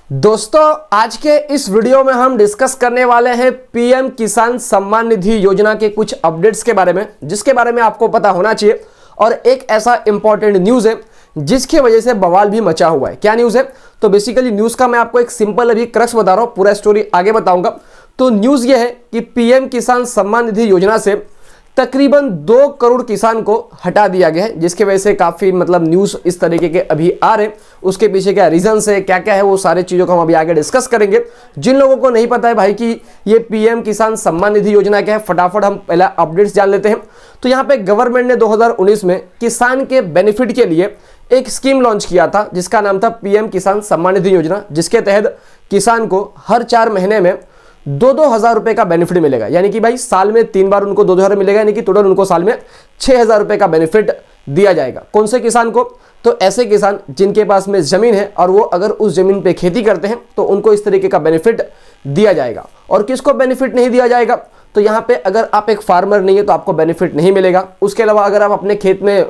दोस्तों आज के इस वीडियो में हम डिस्कस करने वाले हैं पीएम किसान सम्मान निधि योजना के कुछ अपडेट्स के बारे में, जिसके बारे में आपको पता होना चाहिए। और एक ऐसा इंपॉर्टेंट न्यूज़ है जिसकी वजह से बवाल भी मचा हुआ है। क्या न्यूज़ है? तो बेसिकली न्यूज़ का मैं आपको एक सिंपल अभी क्रक्स बता रहा हूँ, पूरा स्टोरी आगे बताऊंगा। तो न्यूज़ ये है कि पीएम किसान सम्मान निधि योजना से तकरीबन 2 करोड़ किसान को हटा दिया गया है, जिसकी वजह से काफ़ी न्यूज़ इस तरीके के अभी आ रहे हैं। उसके पीछे क्या रीजंस है, क्या क्या है, वो सारे चीज़ों को हम अभी आगे डिस्कस करेंगे। जिन लोगों को नहीं पता है भाई कि ये पीएम किसान सम्मान निधि योजना क्या है, फटाफट हम पहला अपडेट्स जान लेते हैं। तो यहाँ पे गवर्नमेंट ने 2019 में किसान के बेनिफिट के लिए एक स्कीम लॉन्च किया था जिसका नाम था पीएम किसान सम्मान निधि योजना, जिसके तहत किसान को हर 4 महीने में 2-2 हज़ार रुपए का बेनिफिट मिलेगा। यानी कि भाई साल में 3 बार उनको 2-2 हज़ार मिलेगा, यानी कि टोटल उनको साल में 6,000 रुपए का बेनिफिट दिया जाएगा। कौन से किसान को? तो ऐसे किसान जिनके पास में जमीन है और वो अगर उस जमीन पे खेती करते हैं तो उनको इस तरीके का बेनिफिट दिया जाएगा। और किसको बेनिफिट नहीं दिया जाएगा? तो यहाँ पे अगर आप एक फार्मर नहीं है तो आपको बेनिफिट नहीं मिलेगा। उसके अलावा अगर आप अपने खेत में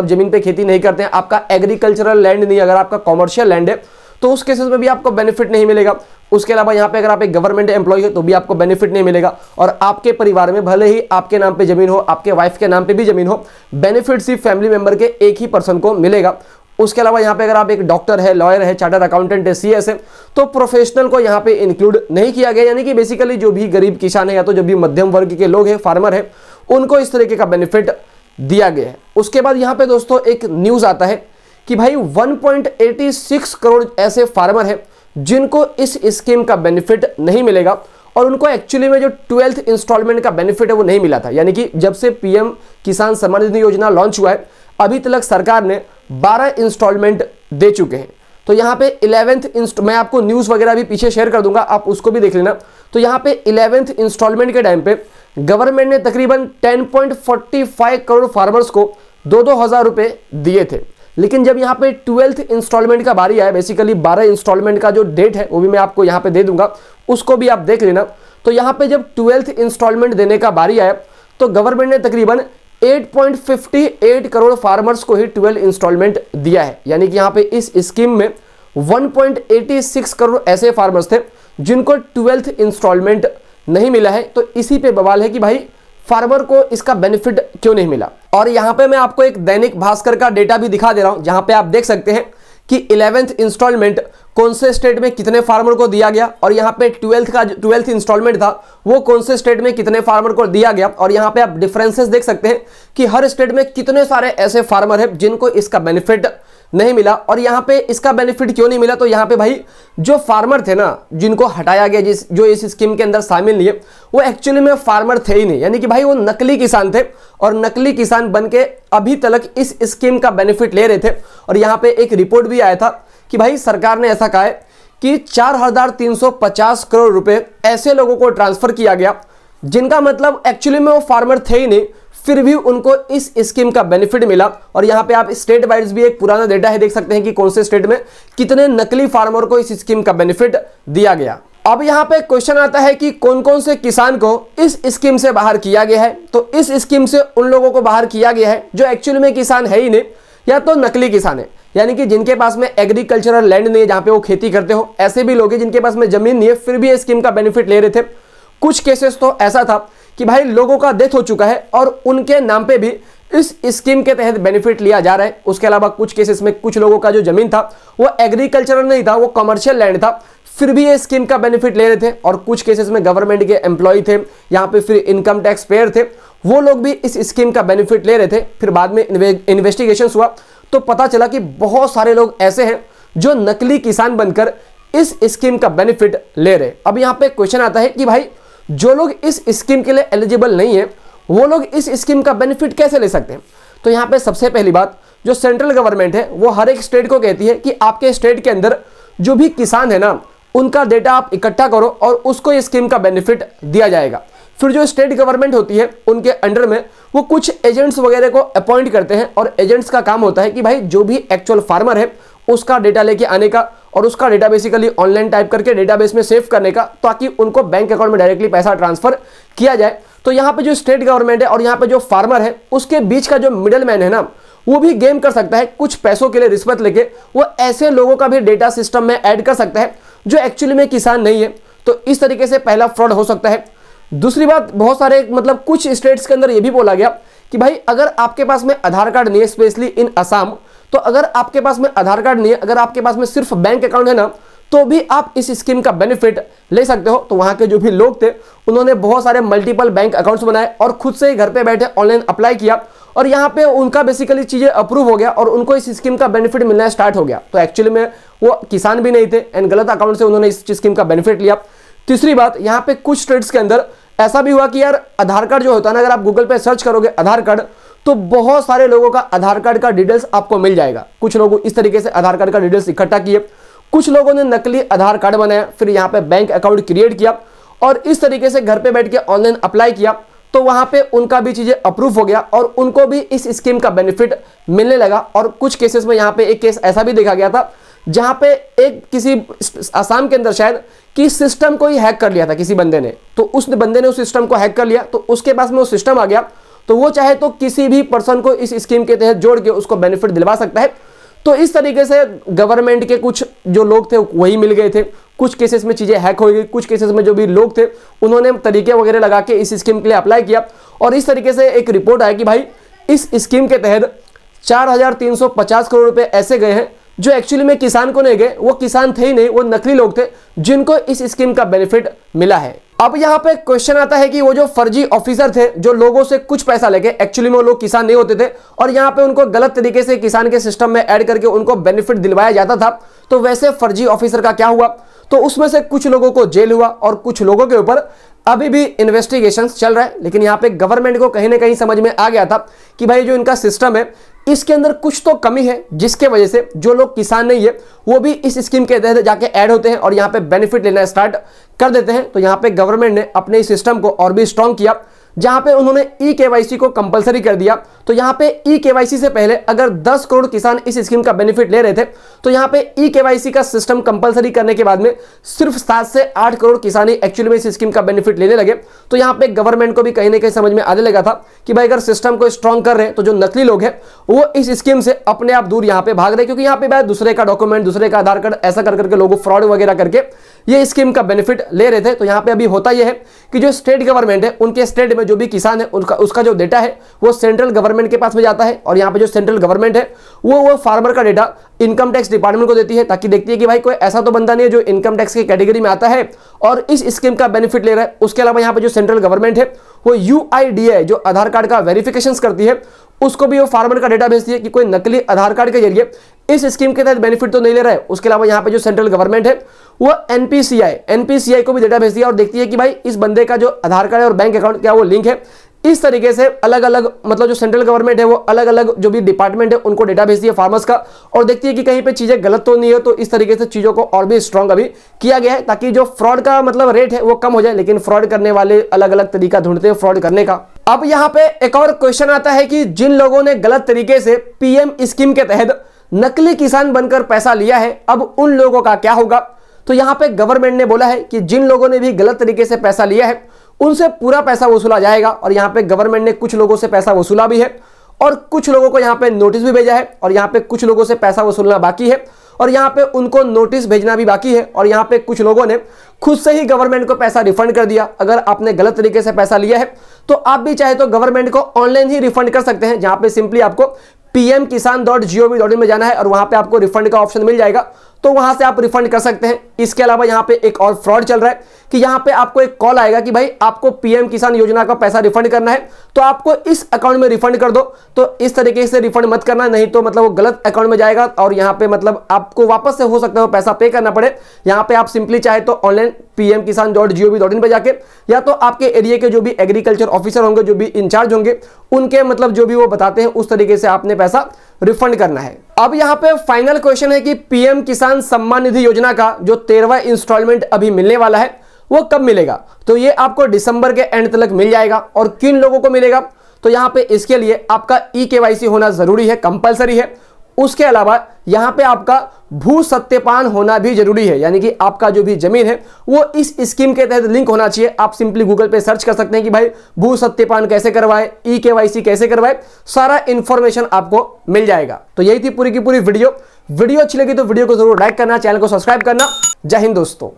जमीन पे खेती नहीं करते हैं, आपका एग्रीकल्चरल लैंड नहीं, अगर आपका कॉमर्शियल लैंड है तो उस केसेस में भी आपको बेनिफिट नहीं मिलेगा। उसके अलावा यहाँ पे अगर आप एक गवर्नमेंट एम्प्लॉय है तो भी आपको बेनिफिट नहीं मिलेगा। और आपके परिवार में भले ही आपके नाम पे जमीन हो, आपके वाइफ के नाम पे भी जमीन हो, बेनिफिट सिर्फ फैमिली मेंबर के एक ही पर्सन को मिलेगा। उसके अलावा यहाँ पे अगर आप एक डॉक्टर है, लॉयर है, चार्टर्ड अकाउंटेंट है, सीएस है, तो प्रोफेशनल को यहाँ पे इंक्लूड नहीं किया गया। यानी कि बेसिकली जो भी गरीब किसान है या तो जो भी मध्यम वर्ग के लोग हैं, फार्मर है, उनको इस तरीके का बेनिफिट दिया गया है। उसके बाद यहाँ पे दोस्तों एक न्यूज़ आता है कि भाई 1.86 करोड़ ऐसे फार्मर हैं जिनको इस स्कीम का बेनिफिट नहीं मिलेगा। और उनको एक्चुअली में जो 12th इंस्टॉलमेंट का बेनिफिट है वो नहीं मिला था। यानी कि जब से पीएम किसान सम्मान निधि योजना लॉन्च हुआ है अभी तक सरकार ने 12 इंस्टॉलमेंट दे चुके हैं। तो यहाँ पे 11th मैं आपको न्यूज़ वगैरह भी पीछे शेयर कर दूंगा, आप उसको भी देख लेना। तो यहाँ पे 11th इंस्टॉलमेंट के टाइम पे गवर्नमेंट ने तकरीबन 10.45 करोड़ फार्मर्स को 2-2 हज़ार रुपये दिए थे। लेकिन जब यहाँ पे 12th इंस्टॉलमेंट का बारी आया, बेसिकली 12 इंस्टॉलमेंट का जो डेट है वो भी मैं आपको यहाँ पे दे दूंगा, उसको भी आप देख लेना। तो यहाँ पे जब 12th इंस्टॉलमेंट देने का बारी आया तो गवर्नमेंट ने तकरीबन 8.58 करोड़ फार्मर्स को ही 12 इंस्टॉलमेंट दिया है। यानी कि यहाँ पे इस स्कीम में 1.86 करोड़ ऐसे फार्मर्स थे जिनको 12th इंस्टॉलमेंट नहीं मिला है। तो इसी पे बवाल है कि भाई फार्मर को इसका बेनिफिट क्यों नहीं मिला। और यहाँ पे मैं आपको एक दैनिक भास्कर का डेटा भी दिखा दे रहा हूँ, जहाँ पे आप देख सकते हैं कि 11th इंस्टॉलमेंट कौन से स्टेट में कितने फार्मर को दिया गया, और यहाँ पे 12th इंस्टॉलमेंट था वो कौन से स्टेट में कितने फार्मर को दिया गया। और यहाँ पे आप डिफरेंसेस देख सकते हैं कि हर स्टेट में कितने सारे ऐसे फार्मर हैं जिनको इसका बेनिफिट नहीं मिला। और यहाँ पे इसका बेनिफिट क्यों नहीं मिला? तो यहाँ पे भाई जो फार्मर थे ना, जिनको हटाया गया, जो इस स्कीम के अंदर शामिल नहीं है, वो एक्चुअली में फार्मर थे ही नहीं। यानी कि भाई वो नकली किसान थे और नकली किसान बन के अभी तक इस स्कीम का बेनिफिट ले रहे थे। और यहाँ पे एक रिपोर्ट भी आया था कि भाई सरकार ने ऐसा कहा है कि 4,350 करोड़ रुपए ऐसे लोगों को ट्रांसफर किया गया जिनका एक्चुअली में वो फार्मर थे ही नहीं, फिर भी उनको इस स्कीम का बेनिफिट मिला। और यहाँ पे आप स्टेट वाइज भी एक पुराना डेटा है, देख सकते हैं कि कौन से स्टेट में कितने नकली फार्मर को इस स्कीम का बेनिफिट दिया गया। अब यहाँ पे क्वेश्चन आता है कि कौन कौन से किसान को इस स्कीम से बाहर किया गया है। तो इस स्कीम से उन लोगों को बाहर किया गया है जो एक्चुअली में किसान है ही नहीं या तो नकली किसान है, यानी कि जिनके पास में एग्रीकल्चरल लैंड नहीं है जहाँ पे वो खेती करते हो। ऐसे भी लोग हैं जिनके पास में जमीन नहीं है फिर भी स्कीम का बेनिफिट ले रहे थे। कुछ केसेस तो ऐसा था कि भाई लोगों का डेथ हो चुका है और उनके नाम पे भी इस स्कीम के तहत बेनिफिट लिया जा रहा है। उसके अलावा कुछ केसेस में कुछ लोगों का जो जमीन था वो एग्रीकल्चरल नहीं था, वो कमर्शियल लैंड था, फिर भी ये स्कीम का बेनिफिट ले रहे थे। और कुछ केसेस में गवर्नमेंट के एम्प्लॉय थे, यहाँ पे फिर इनकम टैक्स पेयर थे, वो लोग भी इस स्कीम का बेनिफिट ले रहे थे। फिर बाद में इन्वेस्टिगेशन हुआ तो पता चला कि बहुत सारे लोग ऐसे हैं जो नकली किसान बनकर इस स्कीम का बेनिफिट ले रहे। अब यहाँ पे क्वेश्चन आता है कि भाई जो लोग इस स्कीम के लिए एलिजिबल नहीं है वो लोग इस स्कीम का बेनिफिट कैसे ले सकते हैं? तो यहाँ पे सबसे पहली बात, जो सेंट्रल गवर्नमेंट है वो हर एक स्टेट को कहती है कि आपके स्टेट के अंदर जो भी किसान है ना, उनका डेटा आप इकट्ठा करो और उसको इस स्कीम का बेनिफिट दिया जाएगा। फिर जो स्टेट गवर्नमेंट होती है उनके अंडर में वो कुछ एजेंट्स वगैरह को अपॉइंट करते हैं और एजेंट्स का काम होता है कि भाई जो भी एक्चुअल फार्मर है उसका डेटा लेके आने का और उसका डेटा बेसिकली ऑनलाइन टाइप करके डेटाबेस में सेव करने का, ताकि उनको बैंक अकाउंट में डायरेक्टली पैसा ट्रांसफर किया जाए। तो यहाँ पे जो स्टेट गवर्नमेंट है और यहाँ पे जो फार्मर है उसके बीच का जो मिडल मैन है ना, वो भी गेम कर सकता है कुछ पैसों के लिए रिश्वत लेके। वो ऐसे लोगों का भी डेटा सिस्टम में ऐड कर सकता है जो एक्चुअली में किसान नहीं है। तो इस तरीके से पहला फ्रॉड हो सकता है। दूसरी बात, बहुत सारे मतलब कुछ स्टेट्स के अंदर ये भी बोला गया कि भाई अगर आपके पास में आधार कार्ड नहीं है, स्पेशली इन असम, तो अगर आपके पास में आधार कार्ड नहीं है, अगर आपके पास में सिर्फ बैंक अकाउंट है ना, तो भी आप इस स्कीम का बेनिफिट ले सकते हो। तो वहां के जो भी लोग थे उन्होंने बहुत सारे मल्टीपल बैंक अकाउंट्स बनाए और खुद से ही घर पे बैठे ऑनलाइन अप्लाई किया और यहाँ पे उनका बेसिकली चीजें अप्रूव हो गया और उनको इस स्कीम का बेनिफिट मिलना स्टार्ट हो गया। तो एक्चुअली में वो किसान भी नहीं थे एंड गलत अकाउंट से उन्होंने इस स्कीम का बेनिफिट लिया। तीसरी बात, यहाँ पे कुछ स्टेट्स के अंदर ऐसा भी हुआ कि यार आधार कार्ड जो होता है ना, अगर आप गूगल पे सर्च करोगे आधार कार्ड, तो बहुत सारे लोगों का आधार कार्ड का डिटेल्स आपको मिल जाएगा। कुछ लोग इस तरीके से आधार कार्ड का डिटेल्स इकट्ठा किए, कुछ लोगों ने नकली आधार कार्ड बनाया, फिर यहाँ पे बैंक अकाउंट क्रिएट किया और इस तरीके से घर पे बैठ के ऑनलाइन अप्लाई किया। तो वहां पे उनका भी चीजें अप्रूव हो गया और उनको भी इस स्कीम का बेनिफिट मिलने लगा। और कुछ केसेस में यहाँ पे एक केस ऐसा भी देखा गया था जहां पे एक किसी आसाम के अंदर शायद कि सिस्टम को ही हैक कर लिया था किसी बंदे ने, तो उस बंदे ने उस सिस्टम को हैक कर लिया, तो उसके पास में वो सिस्टम आ गया, तो वो चाहे तो किसी भी पर्सन को इस स्कीम के तहत जोड़ के उसको बेनिफिट दिलवा सकता है। तो इस तरीके से गवर्नमेंट के कुछ जो लोग थे वही मिल गए थे, कुछ केसेस में चीजें हैक हो गई, कुछ केसेस में जो भी लोग थे उन्होंने तरीके वगैरह लगा के इस स्कीम के लिए अप्लाई किया और इस तरीके से एक रिपोर्ट आया कि भाई इस स्कीम के तहत 4,350 करोड़ रुपए ऐसे गए हैं जो एक्चुअली में किसान को नहीं गए, वो किसान थे ही नहीं, वो नकली लोग थे जिनको इस स्कीम का बेनिफिट मिला है। अब यहाँ पे क्वेश्चन आता है कि वो जो फर्जी ऑफिसर थे जो लोगों से कुछ पैसा लेके, एक्चुअली में वो लोग किसान नहीं होते थे और यहाँ पे उनको गलत तरीके से किसान के सिस्टम में ऐड करके उनको बेनिफिट दिलवाया जाता था, तो वैसे फर्जी ऑफिसर का क्या हुआ? तो उसमें से कुछ लोगों को जेल हुआ और कुछ लोगों के ऊपर अभी भी इन्वेस्टिगेशन चल रहा है। लेकिन यहाँ पे गवर्नमेंट को कहीं ना कहीं समझ में आ गया था कि भाई जो इनका सिस्टम है इसके अंदर कुछ तो कमी है, जिसके वजह से जो लोग किसान नहीं है वो भी इस स्कीम के तहत जाके ऐड होते हैं और यहाँ पे बेनिफिट लेना स्टार्ट कर देते हैं। तो यहाँ पे गवर्नमेंट ने अपने इस सिस्टम को और भी स्ट्रॉन्ग किया, जहां पे उन्होंने ई-केवाईसी को कंपलसरी कर दिया। तो यहां पे ई-केवाईसी से पहले अगर 10 करोड़ किसान इस स्कीम का बेनिफिट ले रहे थे, तो यहां पे ई-केवाईसी का सिस्टम कंपलसरी करने के बाद में सिर्फ 7 से 8 करोड़ किसान ही एक्चुअली में इस स्कीम का बेनिफिट लेने लगे। तो यहां पे गवर्नमेंट को भी कहीं ना कहीं समझ में आने लगा था कि भाई अगर सिस्टम को स्ट्रॉन्ग कर रहे हैं तो जो नकली लोग हैं वो इस स्कीम से अपने आप दूर यहाँ पे भाग रहे, क्योंकि यहाँ पे भाई दूसरे का डॉक्यूमेंट, दूसरे का आधार कार्ड ऐसा कर करके लोग फ्रॉड वगैरह करके ये स्कीम का बेनिफिट ले रहे थे। तो यहाँ पे अभी होता यह है कि जो स्टेट गवर्नमेंट है उनके स्टेट में जो भी किसान है उसका जो डेटा है वो सेंट्रल गवर्नमेंट के पास में जाता है और यहाँ पे जो सेंट्रल गवर्नमेंट है वो फार्मर का डेटा इनकम टैक्स डिपार्टमेंट को देती है, ताकि देखती है कि भाई कोई ऐसा तो बंदा नहीं है जो इनकम टैक्स की कैटेगरी में आता है और इस स्कीम का बेनिफिट ले रहा है। उसके अलावा यहाँ पे जो सेंट्रल गवर्नमेंट है वो UIDAI जो आधार कार्ड का वेरिफिकेशन करती है उसको भी वो फार्मर का डेटा भेजती है कि कोई नकली आधार कार्ड के जरिए इस स्कीम के तहत बेनिफिट तो नहीं ले रहा है। उसके अलावा यहाँ पे जो सेंट्रल गवर्नमेंट है वो NPCI को भी डेटा भेजती है और देखती है कि भाई इस बंदे का जो आधार कार्ड है और बैंक अकाउंट क्या वो लिंक है। इस तरीके से अलग अलग मतलब जो सेंट्रल गवर्नमेंट है वो अलग अलग जो भी डिपार्टमेंट है उनको डेटा भेजती है फार्मर्स का और देखती है कि कहीं पे चीजें गलत तो नहीं है। तो इस तरीके से चीजों को और भी स्ट्रॉन्ग अभी किया गया है ताकि जो फ्रॉड का मतलब रेट है वो कम हो जाए, लेकिन फ्रॉड करने वाले अलग अलग तरीका ढूंढते हैं फ्रॉड करने का। अब यहाँ पे एक और क्वेश्चन आता है कि जिन लोगों ने गलत तरीके से PM स्कीम के तहत नकली किसान बनकर पैसा लिया है, अब उन लोगों का क्या होगा? तो यहाँ पे गवर्नमेंट ने बोला है कि जिन लोगों ने भी गलत तरीके से पैसा लिया है उनसे पूरा पैसा वसूला जाएगा और यहाँ पे गवर्नमेंट ने कुछ लोगों से पैसा वसूला भी है और कुछ लोगों को यहाँ पे नोटिस भी भेजा है और यहाँ पे कुछ लोगों से पैसा वसूलना बाकी है और यहाँ पे उनको नोटिस भेजना भी बाकी है और यहाँ पे कुछ लोगों ने खुद से ही गवर्नमेंट को पैसा रिफंड कर दिया। अगर आपने गलत तरीके से पैसा लिया है तो आप भी चाहे तो गवर्नमेंट को ऑनलाइन ही रिफंड कर सकते हैं, जहाँ पे सिंपली आपको pmkisan.gov.in में जाना है और वहां पे आपको रिफंड का ऑप्शन मिल जाएगा, तो वहां से आप रिफंड कर सकते हैं। इसके अलावा यहाँ पे एक और फ्रॉड चल रहा है कि यहाँ पे आपको एक कॉल आएगा कि भाई आपको PM किसान योजना का पैसा रिफंड करना है तो आपको इस अकाउंट में रिफंड कर दो। तो इस तरीके से रिफंड मत करना, नहीं तो मतलब वो गलत अकाउंट में जाएगा और यहाँ पे मतलब आपको वापस से हो सकता है वो पैसा पे करना पड़े। यहाँ पे आप सिंपली चाहे तो ऑनलाइन pmkisan.gov.in पे जाके या तो आपके एरिया के जो भी एग्रीकल्चर ऑफिसर होंगे, जो भी इंचार्ज होंगे, उनके मतलब जो भी वो बताते हैं उस तरीके से आपने पैसा रिफंड करना है। अब यहाँ पे फाइनल क्वेश्चन है कि PM किसान सम्मान निधि योजना का जो 13वां इंस्टॉलमेंट अभी मिलने वाला है वो कब मिलेगा? तो ये आपको दिसंबर के एंड तक मिल जाएगा और किन लोगों को मिलेगा? तो यहाँ पे इसके लिए आपका ई-केवाईसी होना जरूरी है, कंपलसरी है। उसके अलावा यहाँ पे आपका भू सत्यापन होना भी जरूरी है, यानी कि आपका जो भी जमीन है वो इस स्कीम के तहत लिंक होना चाहिए। आप सिंपली गूगल पे सर्च कर सकते हैं कि भाई भू सत्यापन कैसे करवाए, ई-केवाईसी कैसे करवाए, सारा इंफॉर्मेशन आपको मिल जाएगा। तो यही थी पूरी की पूरी वीडियो अच्छी लगी तो वीडियो को जरूर लाइक करना, चैनल को सब्सक्राइब करना। जय हिंद दोस्तों।